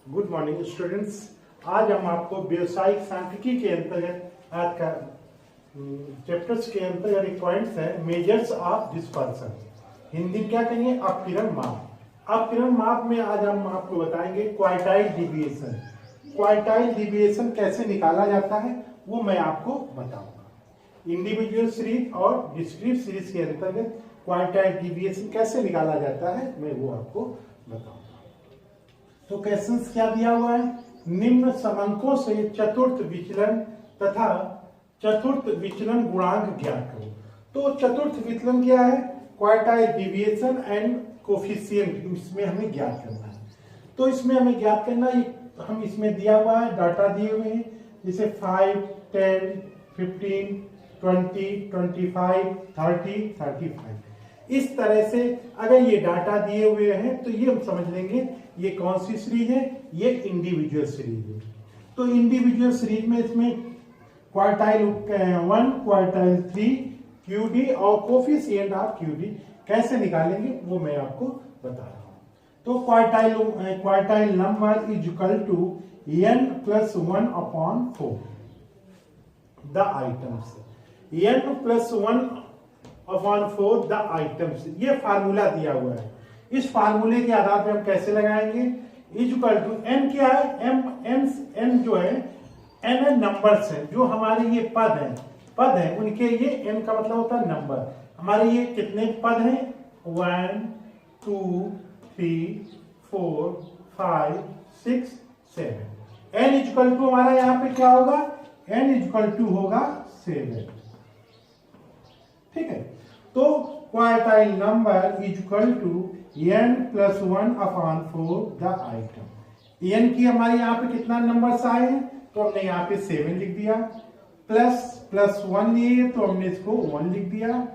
Good morning students. आज हम आपको व्यवसायिक सांख्यिकी के अंतर्गत आज का चैप्टर्स के अंतर्गत एक पॉइंट्स है मेजर्स ऑफ डिस्पर्सन। हिंदी में क्या कहेंगे? अपकिरण माप। अपकिरण माप में आज हम आपको बताएंगे क्वार्टाइल डिविएशन। क्वार्टाइल डिविएशन कैसे निकाला जाता है वो मैं आपको बताऊंगा। इंडिविजुअल सीरीज और डिस्क्रीट सीरीज के अंतर्गत क्वार्टाइल डिविएशन कैसे निकाला जाता है मैं वो आपको बताऊंगा। तो क्वेश्चंस क्या दिया हुआ है? निम्न समंकों से चतुर्थ विचलन तथा चतुर्थ विचलन गुणांक ज्ञात करो। तो चतुर्थ विचलन क्या है? क्वार्टाइल डिविएशन एंड कोफिशिएंट, इसमें हमें ज्ञात करना है। तो इसमें हमें ज्ञात करना है, हम इसमें दिया हुआ है, डाटा दिए हुए हैं जैसे 5, 10, 15, 20, 25, 30, 35। इस तरह से अगर ये डाटा दिए हुए हैं तो ये हम समझ लेंगे ये कौन सी सीरीज है, ये इंडिविजुअल सीरीज है। तो इंडिविजुअल सीरीज में इसमें क्वार्टाइल 1, क्वार्टाइल 3, क्यूडी और कोफिशिएंट ऑफ क्यूडी कैसे निकालेंगे वो मैं आपको बता रहा हूं। तो quartile number is equal to n+1/4 the items. n+1/4 the items, ये फार्मूला दिया हुआ है। इस फार्मूले के आधार पर हम कैसे लगाएंगे? इज इक्वल टू n क्या है? n जो है n नंबर्स है, जो हमारे ये पद है उनके ये n का मतलब होता है नंबर। हमारे ये कितने पद हैं? 1, 2, 3, 4, 5, 6, 7। n इज इक्वल टू हमारा यहाँ पे क्या होगा? n इज इक्वल टू होगा 7। ठीक है, तो quartile number is equal to n+1/4 the item. n की हमारे यहाँ पे कितना नंबर्स आए हैं तो हमने यहाँ पे 7 लिख दिया, प्लस 1 लिए तो हमने इसको 1 लिख दिया,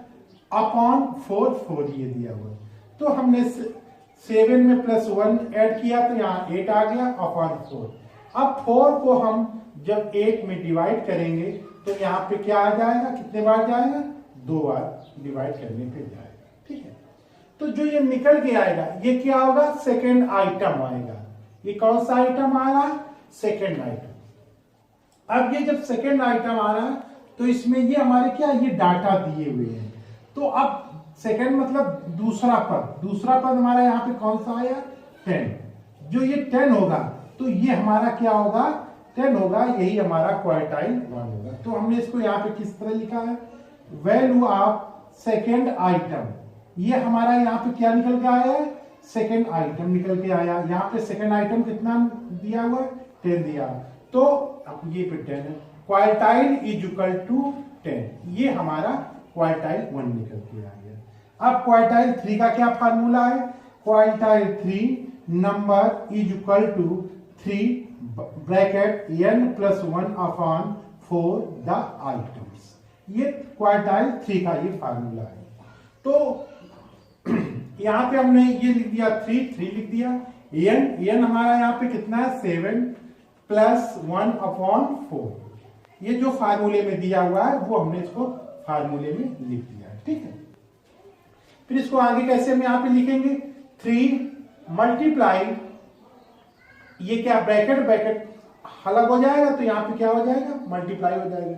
अपॉन 4 ये दिया हुआ। तो हमने 7 में +1 ऐड किया तो यहाँ 8 आ गया, अपॉन 4। अब 4 को हम जब 8 में डिवाइड करेंगे तो यहाँ पे क्या आ जाएगा? कितने बार जाएगा? 2 बार डिवाइड करने पे जाएगा। ठीक है, तो जो ये निकल के आएगा ये क्या होगा? सेकेंड आइटम आएगा। ये कौन सा आइटम आ रहा है? Second item. अब ये जब सेकेंड आइटम आ रहा है तो इसमें ये हमारे क्या, ये डाटा दिए हुए हैं। तो अब सेकेंड मतलब दूसरा पद हमारा यहाँ पे कौन सा आया? 10। जो ये 10 होगा तो ये हमारा क्या होगा? 10 होगा, यही हमारा क्वार्टाइल 1 होगा। तो हमने इसको यहाँ पे किस तरह लिखा है? Value of second item. ये हमारा यहाँ पे क्या निकल के आया है? सेकेंड आइटम निकल के आया। यहाँ पे सेकेंड आइटम कितना दिया हुआ है? 10 दिया। तो अब ये पे 10 है। क्वार्टाइल इज इक्वल टू 10, ये हमारा क्वार्टाइल 1 निकल के आ गया। अब क्वार्टाइल 3 का क्या फार्मूला है? Quartile 3 number is equal to 3 bracket n+1/4 the items. ये क्वार्टाइल 3 का ये फार्मूला है। तो यहां पे हमने ये लिख दिया 3 लिख दिया। n हमारा यहाँ पे कितना है? 7 + 1/4। ये जो फार्मूले में दिया हुआ है वो हमने इसको फार्मूले में लिख दिया है। ठीक है, फिर इसको आगे कैसे हम यहाँ पे लिखेंगे? 3 मल्टीप्लाई, ये क्या ब्रैकेट अलग हो जाएगा तो यहाँ पे क्या हो जाएगा? मल्टीप्लाई हो जाएगा।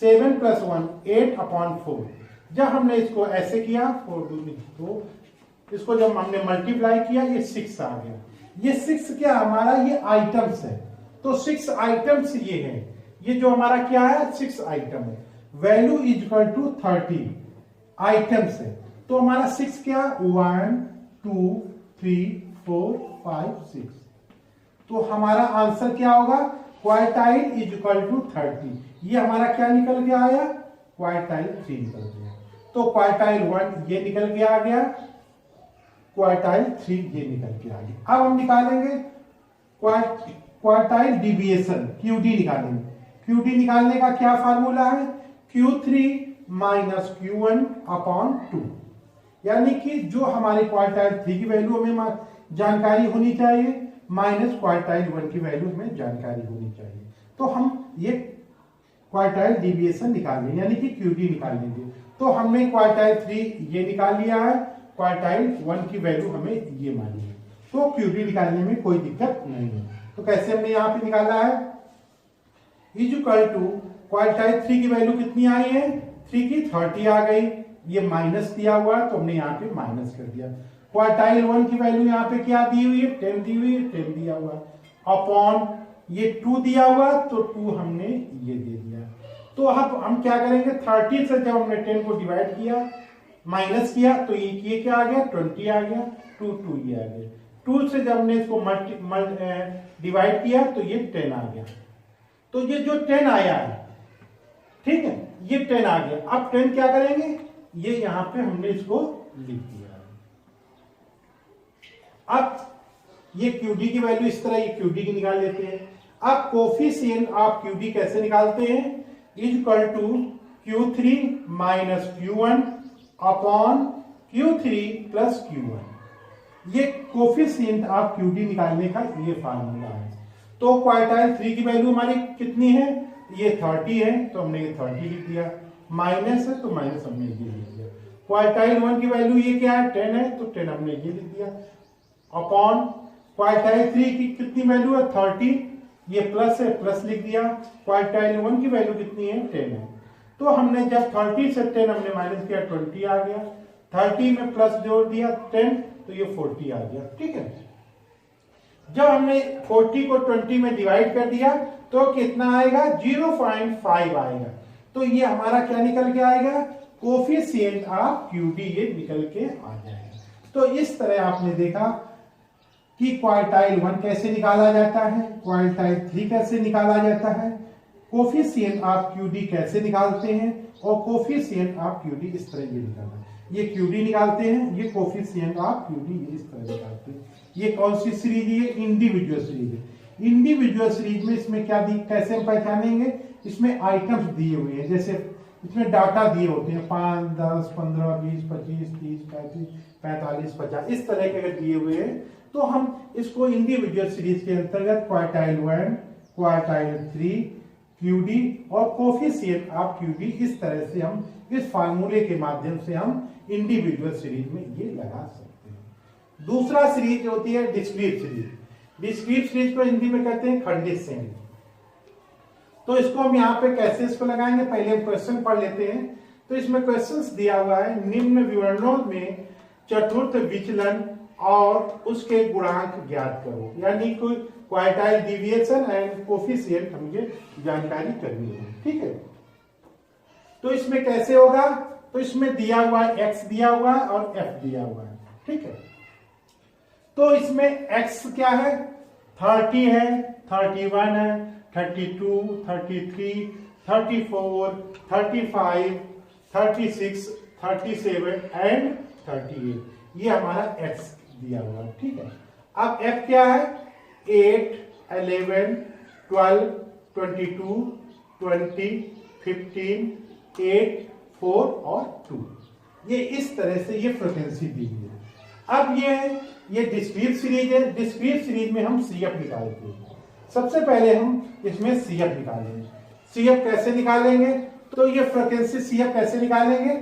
7 + 1 8/4। जब हमने इसको ऐसे किया 4 2 2, इसको जब हमने मल्टीप्लाई किया ये 6 आ गया। ये 6 क्या हमारा? ये आइटम्स है। तो 6 आइटम्स ये है, ये जो हमारा क्या है? 6 आइटम है। Value is equal to 30 items है। तो हमारा 6 क्या? 1 2 3 4 5 6। तो हमारा आंसर क्या होगा? Quartile is equal to 30। ये हमारा क्या निकल के आया? क्वार्टाइल 3 निकल गया। तो क्वार्टाइल 1 ये निकल के आ गया, क्वार्टाइल 3 ये निकल के आ गया। अब हम निकालेंगे क्वार्टाइल डिविएशन, क्यूडी निकालेंगे। क्यूडी निकालने का क्या फार्मूला है? Q3 - Q1/2। यानी कि जो हमारे क्वार्टाइल 3 की वैल्यू हमें जानकारी होनी चाहिए माइनस क्वार्टाइल 1 की वैल्यू हमें जानकारी होनी चाहिए। तो हम ये क्वार्टाइल डिविएशन निकाल लेंगे, यानी कि क्यूडी निकाल लेंगे। तो हमने क्वार्टाइल 3 ये निकाल लिया है, क्वार्टाइल 1 की वैल्यू हमें ये मानी है। तो क्यूडी निकालने में कोई दिक्कत नहीं है। तो कैसे हमने यहाँ पे निकाला है, इज इक्वल टू क्वार्टाइल 3 की वैल्यू कितनी आई है, 3 की 30 आ गई, ये माइनस दिया हुआ है तो हमने यहाँ पे माइनस कर दिया। क्वार्टाइल 1 की वैल्यू यहाँ पे क्या दी हुई है, 10 दी हुई है, 10 दिया हुआ है, अपॉन ये 2 दिया हुआ तो 2 हमने ये दे दिया। तो अब हम क्या करेंगे, 30 से जब हमने 10 को डिवाइड किया माइनस किया तो ये क्या आ गया, 20 आ गया, 2 ये आ गया। 2 से जब हमने इसको डिवाइड किया तो ये 10 आ गया। तो ये जो 10 आया है, ठीक है, ये 10 आ गया। अब 10 क्या करेंगे, ये यहां पे हमने इसको लिख दिया। अब ये QD की वैल्यू इस तरह, ये QD की निकाल लेते हैं। अब कोफिशिएंट ऑफ QD कैसे निकालते हैं, is equal to Q3 minus Q1 upon Q3 plus Q1। ये कोफिशिएंट ऑफ QD निकालने का ये फार्मूला है। तो क्वार्टाइल 3 की वैल्यू हमारी कितनी है, ये 30 है तो हमने ये 30 लिख दिया, माइनस है तो माइनस हमने ये लिख दिया। क्वार्टाइल 1 की वैल्यू ये क्या है, 10 है तो 10 हमने ये लिख दिया, अपॉन क्वार्टाइल 3 की कितनी वैल्यू है, 30, ये प्लस है प्लस लिख दिया। क्वार्टाइल 1 की वैल्यू कितनी है, 10 है। तो हमने जब 30 से 10 हमने माइनस किया, 20 आ गया, 30 में प्लस जोड़ दिया 10 तो ये 40 आ गया, ठीक है। जब हमने 40 को 20 में डिवाइड कर दिया तो कितना आएगा, 0.5 आएगा। तो ये हमारा क्या निकल के आएगा, कोफिशिएंट ऑफ QD ये निकल के आ जाएगा। तो इस तरह आपने देखा कि क्वार्टाइल 1 कैसे निकाला जाता है, क्वार्टाइल 3 कैसे निकाला जाता है, कोफिशिएंट ऑफ QD कैसे निकालते हैं, और कोफिशिएंट ऑफ QD इस तरह ये निकालना है। ये QD निकालते हैं, ये कोफिशिएंट ऑफ QD इस तरह निकालते हैं। ये कौन सी सीरीज है, इंडिविजुअल सीरीज है। इंडिविजुअल सीरीज में इसमें क्या दी, कैसे हम पहचानेंगे, इसमें आइटम्स दिए हुए हैं, जैसे इसमें डाटा दिए होते हैं 5, 10, 15, 20, 25, 30, 35, 45, 50 इस तरह के अगर दिए हुए हैं तो हम इसको इंडिविजुअल सीरीज के अंतर्गत क्वार्टाइल 1, क्वार्टाइल 3, QD और कोफिशिएंट ऑफ QD इस तरह से हम इस फार्मूले के माध्यम से हम इंडिविजुअल सीरीज में ये लगा सकते हैं। दूसरा सीरीज होती है डिस्क्रीट सीरीज। डिस्क्रीट सीरीज को हिंदी में कहते हैं खंडित श्रेणी। तो इसको हम यहाँ पे कैसे इसको लगाएंगे, पहले हम क्वेश्चन पढ़ लेते हैं। तो इसमें क्वेश्चंस दिया हुआ है, निम्न विवरणों में चतुर्थ विचलन और उसके गुणांक ज्ञात करो, यानी कोई क्वार्टाइल डिविएशन एंड कोफिशिएंट हमें जानकारी करनी है, ठीक है। तो इसमें कैसे होगा, तो इसमें दिया हुआ है x दिया हुआ है और f दिया हुआ है, ठीक है। तो इसमें x क्या है, 30 है, 31 है, 32, 33, 34, 35, 36, 37 एंड 38, ये हमारा x दिया हुआ है, ठीक है। अब f क्या है, 8, 11, 12, 22, 20, 15, 8, 4 और 2, ये इस तरह से ये फ्रीक्वेंसी दी हुई है। अब ये डिस्क्रीट सीरीज है। डिस्क्रीट सीरीज में हम CF निकालते हैं। सबसे पहले हम इसमें CF निकालेंगे। CF कैसे निकालेंगे, तो ये फ्रीक्वेंसी CF कैसे निकालेंगे,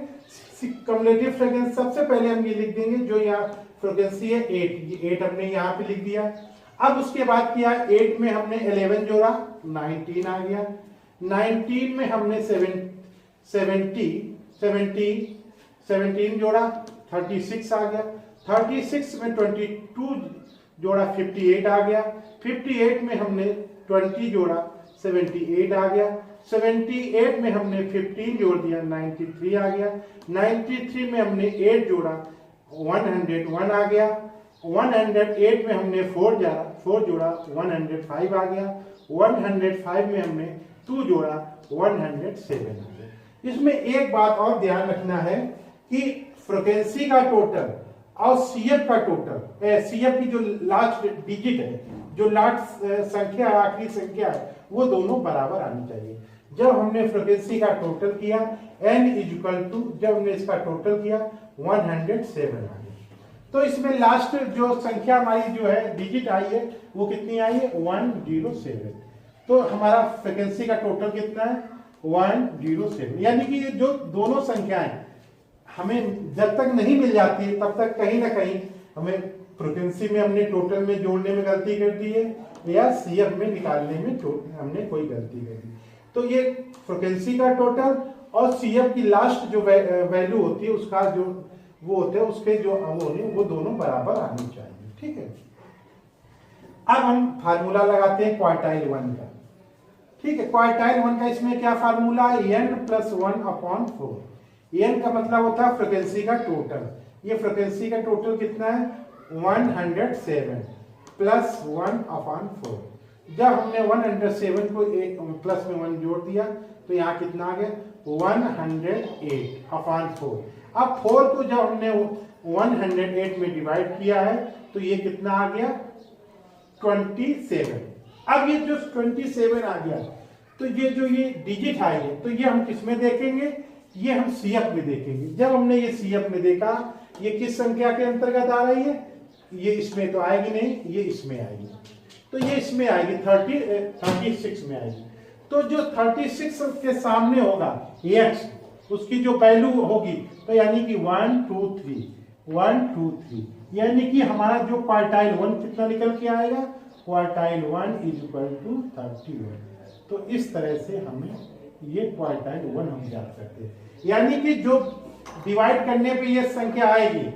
कम्युलेटिव फ्रीक्वेंसी सबसे पहले हम ये लिख देंगे, जो यहाँ फ्रीक्वेंसी है 8, ये 8 हमने यहाँ पे लिख दिया। अब उसके बाद किया, 8 में हमने 11 जोड़ा, 19 आ गया, 19 में हमने 17 जोड़ा, 36 आ गया, 36 में 22 जोड़ा, 58 आ गया, 58 में हमने 20 जोड़ा, 78 आ गया, 78 में हमने 15 जोड़ दिया, 93 आ गया, 93 में हमने 8 जोड़ा, 101 आ गया, 108 में हमने 4 जोड़ा, 105 आ गया, 105 में हमने 2 जोड़ा, 107 आ गया। इसमें एक बात और ध्यान रखना है कि फ्रीक्वेंसी का टोटल और CF का टोटल, CF की जो लास्ट डिजिट है, जो लास्ट संख्या आखिरी संख्या है, वो दोनों बराबर आनी चाहिए। जब हमने फ्रीक्वेंसी का टोटल किया n इज इक्वल टू, जब हमने इसका टोटल किया 107 आ गया। तो इसमें लास्ट जो संख्या हमारी जो है डिजिट आई है वो कितनी आई है, 107। तो हमारा फ्रीक्वेंसी का टोटल कितना है, 107। यानी कि जो दोनों संख्याएं हमें जब तक नहीं मिल जाती तब तक कहीं ना कहीं हमें फ्रीक्वेंसी में हमने टोटल में जोड़ने में गलती कर दी है या सीएफ में निकालने में हमने कोई गलती कर दी। तो ये फ्रीक्वेंसी का टोटल और सीएफ की लास्ट जो वैल्यू होती है उसका जो वो होते हैं उसके जो वो दोनों बराबर आनी चाहिए। ठीक है, अब हम फार्मूला लगाते हैं क्वार्टाइल 1 का। ठीक है, क्वार्टाइल 1 का इसमें क्या फार्मूला है, n+1/4। n का मतलब होता है फ्रीक्वेंसी का टोटल। ये फ्रीक्वेंसी का टोटल कितना है 107 प्लस 1/4। जब हमने 107 को प्लस में 1 जोड़ दिया तो यहाँ कितना आ गया 108/4। अब 4 को जब हमने 108 में डिवाइड किया है तो ये कितना आ गया 27। अब ये जो 27 आ गया तो ये जो ये डिजिट है तो ये हम किस में देखेंगे, ये हम सीएफ में देखेंगे। जब हमने ये सीएफ में देखा ये किस संख्या के अंतर्गत आ रही है, ये इसमें तो आएगी नहीं, ये इसमें आएगी। तो ये इसमें आएगी 36 में आएगी। तो जो 36 के सामने होगा x उसकी जो वैल्यू होगी तो यानी कि 1 2 3 यानी कि हमारा जो क्वार्टाइल 1 कितना निकल के आएगा, क्वार्टाइल 1 = 31। तो इस तरह से हमें ये क्वार्टाइल 1 हम जान सकते हैं। यानी कि जो डिवाइड करने पे ये संख्या आएगी,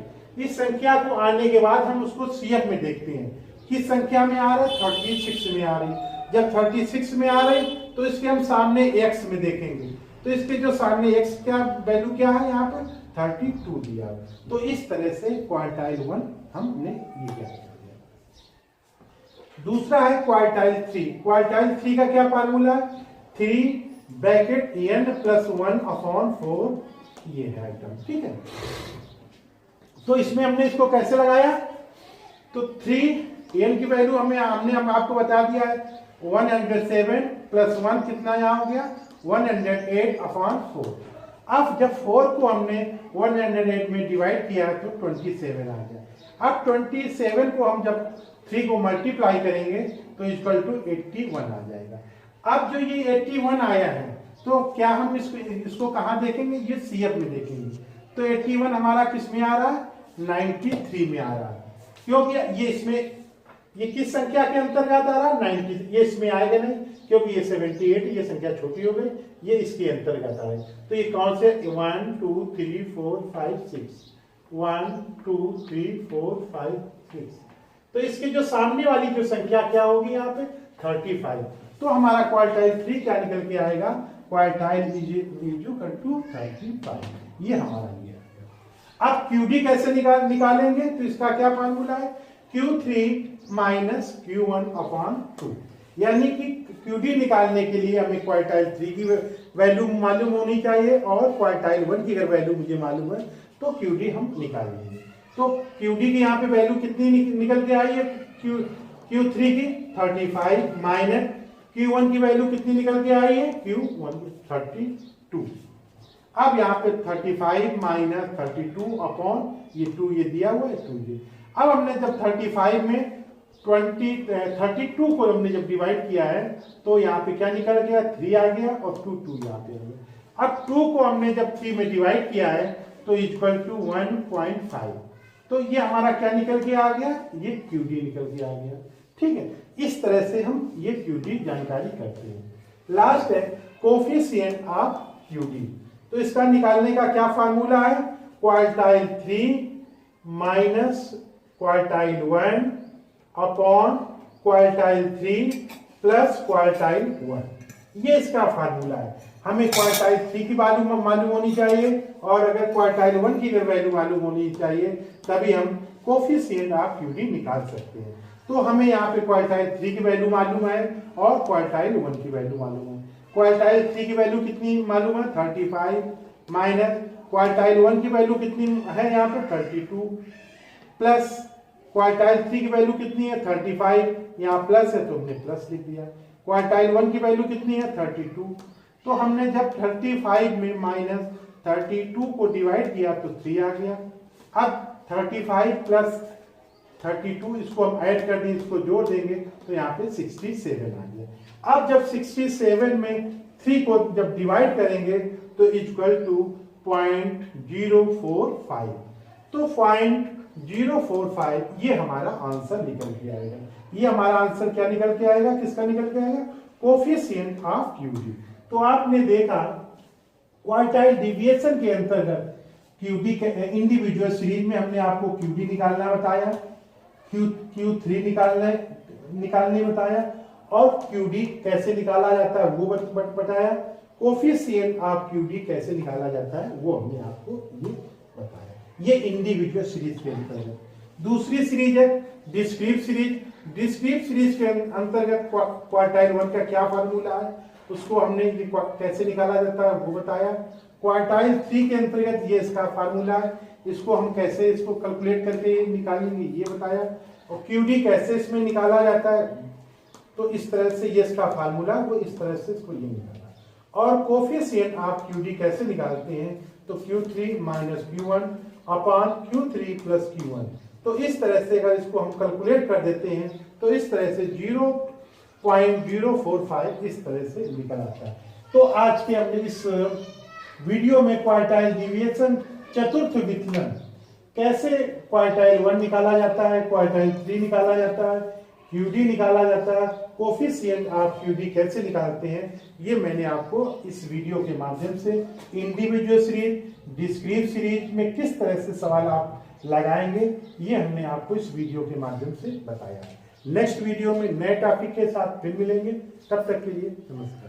इस संख्या को आने के बाद हम उसको सीएफ में देखते हैं किस संख्या में आ रहा है, 36 में आ रही। जब 36 में आ रही तो इसके हम सामने x में देखेंगे तो इसके जो सामने x का वैल्यू क्या है यहाँ पर 32 दिया। तो इस तरह से क्वार्टाइल 1 हमने ये क्या किया। दूसरा है क्वार्टाइल 3। क्वार्टाइल 3 का क्या फार्मूला है, 3n+1/4 ये है आइटम। ठीक है, तो इसमें हमने इसको कैसे लगाया, तो 3n की वैल्यू हमने आपको बता दिया है 107 + 1 कितना यहाँ हो गया 108/4। अब जब 4 को हमने 108 में डिवाइड किया तो 27 आ गया। अब 27 को हम जब 3 को मल्टीप्लाई करेंगे तो =81 आ जाएगा। अब जो ये 81 आया है तो क्या हम इसको कहाँ देखेंगे, ये सीएफ में देखेंगे। तो 81 हमारा किस में आ रहा है 93 में आ रहा है, क्योंकि ये किस संख्या के अंतर्गत आ रहा है 90। ये इसमें आएगा नहीं क्योंकि ये 78 ये संख्या छोटी हो गई, ये इसके अंतर्गत आए। तो ये कौन से 1 2 3 4 5 6 1 2 3 4 5 6। तो इसके जो सामने वाली जो संख्या क्या होगी यहाँ पे 35। तो हमारा क्वार्टाइल 3 क्या निकल के आएगा, क्वार्टाइल = 35। ये हमारा ये है। अब QD कैसे निकालेंगे, तो इसका क्या फार्मूला है Q3 - Q1/2। यानी कि QD निकालने के लिए हमें क्वार्टाइल 3 की वैल्यू मालूम होनी चाहिए और क्वार्टाइल 1 की अगर वैल्यू मुझे मालूम है तो QD हम निकालेंगे। तो QD की यहाँ पे वैल्यू कितनी निकल के आई है, Q3 की 35 माइनस Q1 की वैल्यू कितनी निकल के आई है Q1 32। अब यहाँ पे 35 - 32 ये 2 ये दिया हुआ है 2 ये। अब हमने जब 35 में 32 को हमने जब डिवाइड किया है तो यहाँ पे क्या निकल गया 3 आ गया और 2 यहाँ पे आ गया। अब 2 को हमने जब 3 में डिवाइड किया है तो =1.5। तो ये हमारा क्या निकल के आ गया, ये QD निकल के आ गया। ठीक है, इस तरह से हम ये QD जानकारी करते हैं। लास्ट है कोफिशिएंट ऑफ QD। तो इसका निकालने का क्या फार्मूला है, quartile 3 - quartile 1 upon quartile 3 plus quartile 1। ये इसका फार्मूला है। हमें क्वार्टाइल 3 की वैल्यू मालूम होनी चाहिए और अगर क्वार्टाइल 1 की वैल्यू मालूम होनी चाहिए तभी हम कोफिशिएंट ऑफ QD निकाल सकते हैं। तो हमें यहाँ पे क्वार्टाइल 3 की वैल्यू मालूम है और क्वार्टाइल 1 की वैल्यू मालूम है। क्वार्टाइल 3 की वैल्यू कितनी मालूम है 35 माइनस क्वार्टाइल 1 की वैल्यू कितनी है यहाँ पे 32 प्लस क्वार्टाइल 3 की वैल्यू कितनी है 35, यहाँ प्लस है तो हमने प्लस लिख दिया। क्वार्टाइल 1 की वैल्यू कितनी है 32। तो हमने जब 35 में -32 को डिवाइड किया तो 3 आ गया। अब 35 प्लस 32 इसको हम ऐड कर दें, इसको जोड़ देंगे तो यहाँ पे 67 आ गया। अब जब 67 में 3 को जब डिवाइड करेंगे तो =0.045। तो 045, ये हमारा आंसर निकल के आएगा। ये हमारा आंसर क्या निकल के आएगा, किसका निकल के आएगा, कोफिशिएंट ऑफ क्यूडी। तो आपने देखा क्वार्टाइल डिविएशन के अंतर्गत क्यूडी के इंडिविजुअल सीरीज में हमने आपको क्यूडी निकालना बताया, Q3 निकालने बताया, और क्यूडी कैसे निकाला जाता है वो बताया, कोफिशिएंट ऑफ क्यूडी कैसे निकाला जाता है वो हमने आपको ये बताया। ये इंडिविजुअल सीरीज के अंतर्गत। दूसरी सीरीज है डिस्क्रीट सीरीज। डिस्क्रीट सीरीज के अंतर्गत क्वार्टाइल 1 का क्या फार्मूला है, उसको हमने कैसे निकाला जाता है वो बताया। क्वार्टाइल 3 के अंतर्गत ये इसका फार्मूला है, इसको हम कैसे इसको कैलकुलेट करके निकालेंगे ये बताया। और क्यूडी कैसे इसमें निकाला जाता है, तो इस तरह से ये इसका फार्मूला, वो इस तरह से इसको ये निकाला। और कोफिशिएंट ऑफ क्यूडी कैसे निकालते हैं, तो Q3 minus Q1 upon Q3 plus Q1। तो इस तरह से अगर इसको हम कैलकुलेट कर देते हैं तो इस तरह से 0.045 इस तरह से निकल आता है। तो आज के हमने इस वीडियो में क्वार्टाइल डिविएशन चतुर्थ विचलन, कैसे क्वार्टाइल 1 निकाला जाता है, क्वार्टाइल 3 निकाला जाता है, क्यूडी निकाला जाता है, कोफिशिएंट ऑफ क्यूडी कैसे निकालते हैं, ये मैंने आपको इस वीडियो के माध्यम से इंडिविजुअल सीरीज, डिस्क्रीट सीरीज में किस तरह से सवाल आप लगाएंगे ये हमने आपको इस वीडियो के माध्यम से बताया। नेक्स्ट वीडियो में नए टॉपिक के साथ फिर मिलेंगे, तब तक के लिए नमस्कार।